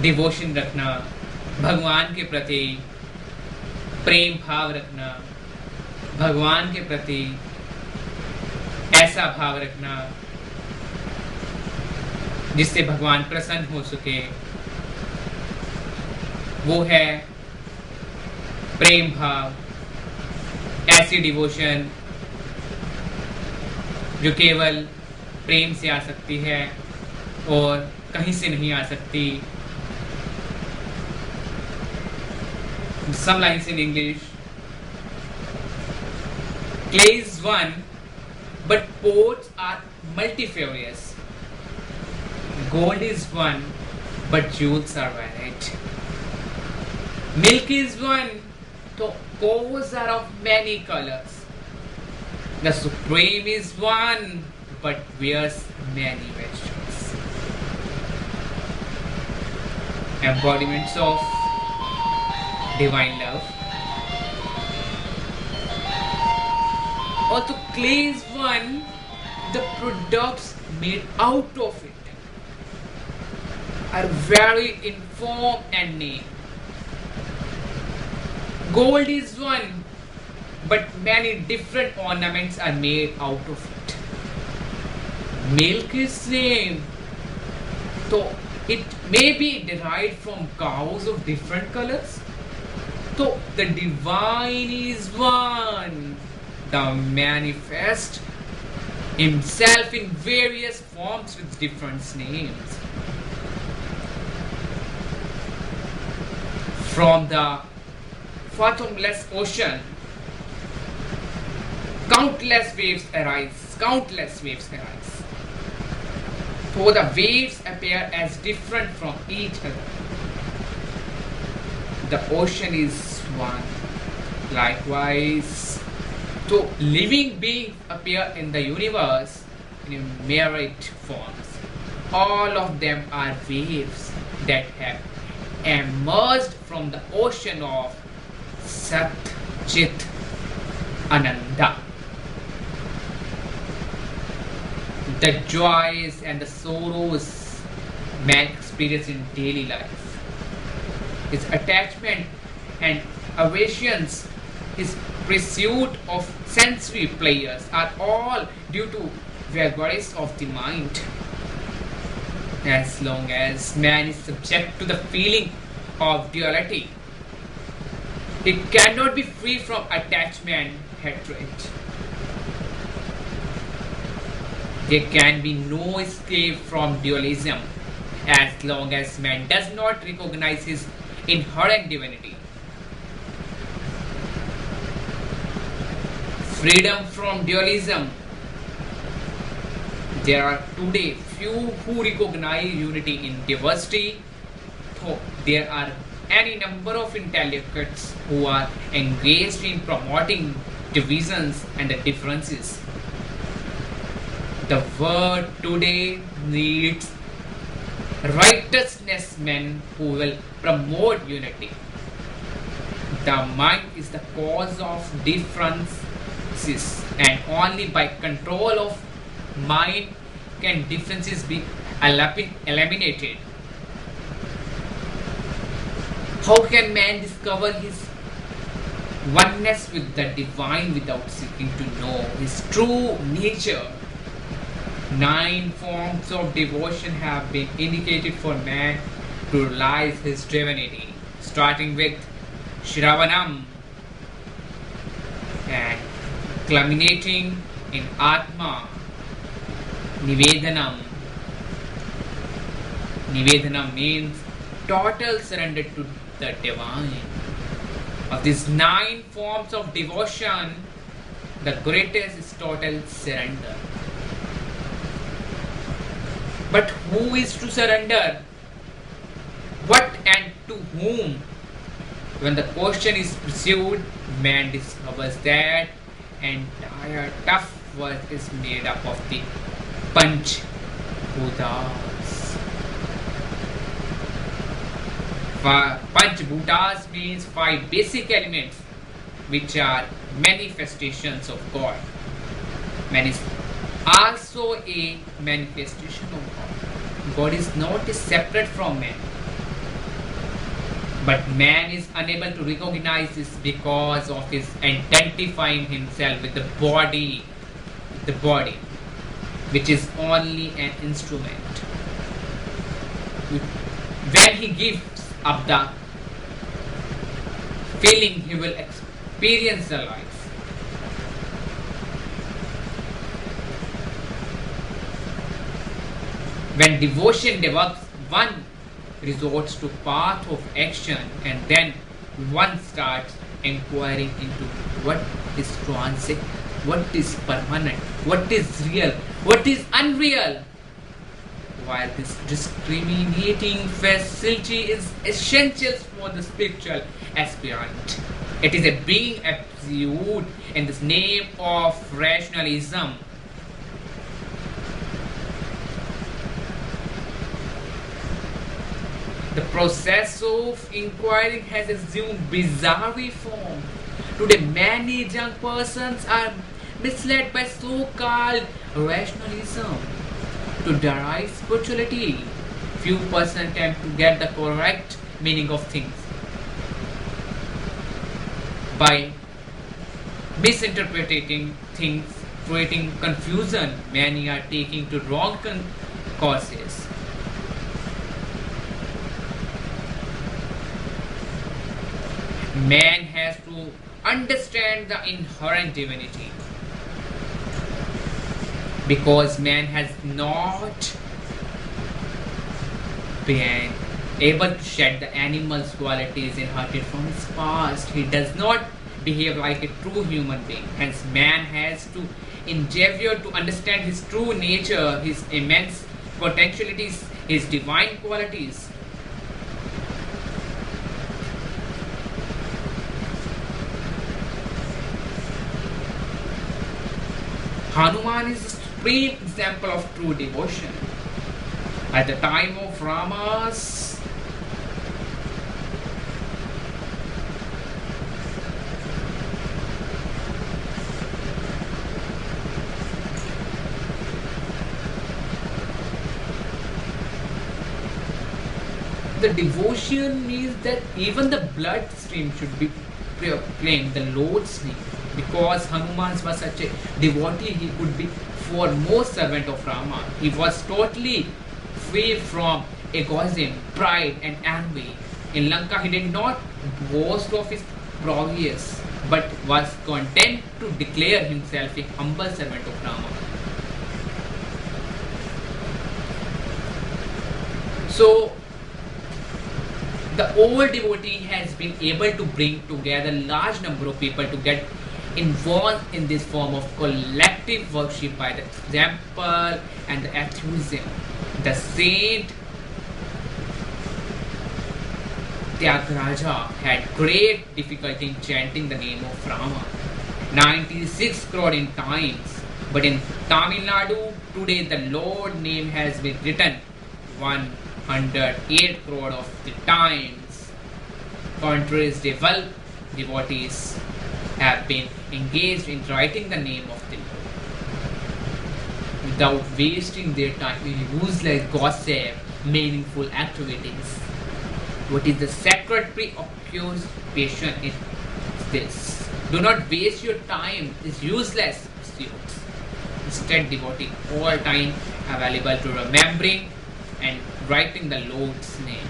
Devotion रखना, भगवान के प्रति प्रेम भाव रखना, भगवान के प्रति ऐसा भाव रखना जिससे भगवान प्रसन्न हो सके, वो है प्रेम भाव। ऐसी डिवोशन जो केवल प्रेम से आ सकती है और कहीं से नहीं आ सकती। Some lines in English. Clay is one, but pots are multifarious. Gold is one, but jewels are varied. Milk is one, so cows are of many colors. The Supreme is one, but wears many vegetables. Embodiments of divine love. Also, clay is one, the products made out of it are varied in form and name. Gold is one, but many different ornaments are made out of it. Milk is same, so it may be derived from cows of different colors. So the divine is one, the manifest himself in various forms with different names. From the fathomless ocean, countless waves arise. So the waves appear as different from each other. The ocean is one. Likewise, so living beings appear in the universe in myriad forms. All of them are waves that have emerged from the ocean of Sat Chit Ananda. The joys and the sorrows man experiences in daily life, his attachment and aversions, his pursuit of sensory pleasures are all due to vagaries of the mind. As long as man is subject to the feeling of duality, he cannot be free from attachment, hatred. There can be no escape from dualism as long as man does not recognize his inherent divinity. Freedom from dualism. There are today few who recognize unity in diversity, though there are any number of intellects who are engaged in promoting divisions and the differences. The world today needs righteousness men who will promote unity. The mind is the cause of differences, and only by control of mind can differences be eliminated. How can man discover his oneness with the divine without seeking to know his true nature? 9 forms of devotion have been indicated for man to realize his divinity, starting with Shravanam and culminating in Atma, Nivedanam. Nivedanam means total surrender to the divine. Of these 9 forms of devotion, the greatest is total surrender. But who is to surrender? What and to whom? When the question is pursued, man discovers that entire tough world is made up of the Panch Bhutas. Panch Bhutas means 5 basic elements which are manifestations of God. Man is also a manifestation of God. God is not separate from man. But man is unable to recognize this because of his identifying himself with the body, which is only an instrument. When he gives up the feeling, he will experience the life. When devotion develops, one resorts to path of action, and then one starts inquiring into what is transient, what is permanent, what is real, what is unreal. While this discriminating facility is essential for the spiritual aspirant, it is a being absolute in the name of rationalism. The process of inquiring has assumed bizarre form. Today, many young persons are misled by so-called rationalism to derive spirituality. Few persons attempt to get the correct meaning of things by misinterpreting things, creating confusion. Many are taking to wrong courses. Man has to understand the inherent divinity, because man has not been able to shed the animal's qualities inherited from his past. He does not behave like a true human being. Hence, man has to endeavor to understand his true nature, his immense potentialities, his divine qualities. Hanuman is a supreme example of true devotion. At the time of Rama's the devotion means that even the bloodstream should be proclaimed the Lord's name. Because Hanuman was such a devotee, he could be foremost servant of Rama. He was totally free from egoism, pride and envy. In Lanka, he did not boast of his prowess, but was content to declare himself a humble servant of Rama. So, the old devotee has been able to bring together large number of people to get involved in this form of collective worship by the example and the enthusiasm. The saint Tyagaraja had great difficulty in chanting the name of Rama. 96 crore in times, but in Tamil Nadu today the Lord name has been written 108 crore of the times. Countries developed devotees have been engaged in writing the name of the Lord without wasting their time in useless gossip, meaningful activities. What is the sacred preoccupation is this? Do not waste your time, it's useless pursuits. Instead, devoting all time available to remembering and writing the Lord's name.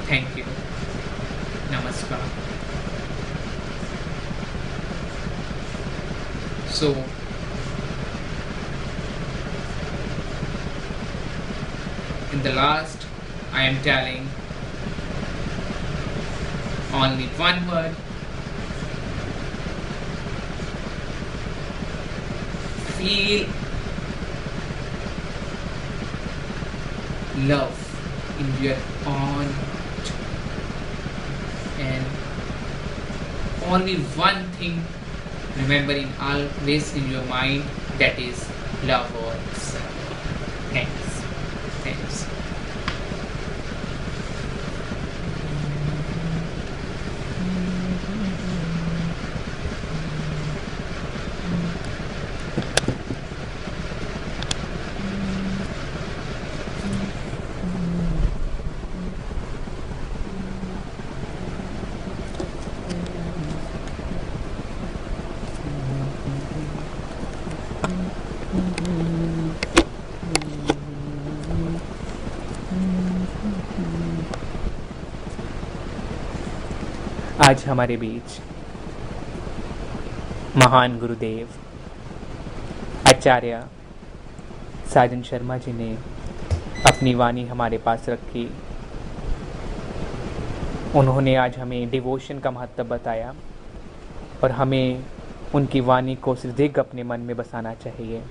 Thank you. Namaskar. So, in the last, I am telling only one word. Feel love in your own, and only one thing remembering always in your mind, that is love of self. Thanks. Thanks. आज हमारे बीच महान गुरुदेव आचार्य साजन शर्मा जी ने अपनी वाणी हमारे पास रखी। उन्होंने आज हमें डिवोशन का महत्व बताया और हमें उनकी वाणी को सिर्फ अपने मन में बसाना चाहिए।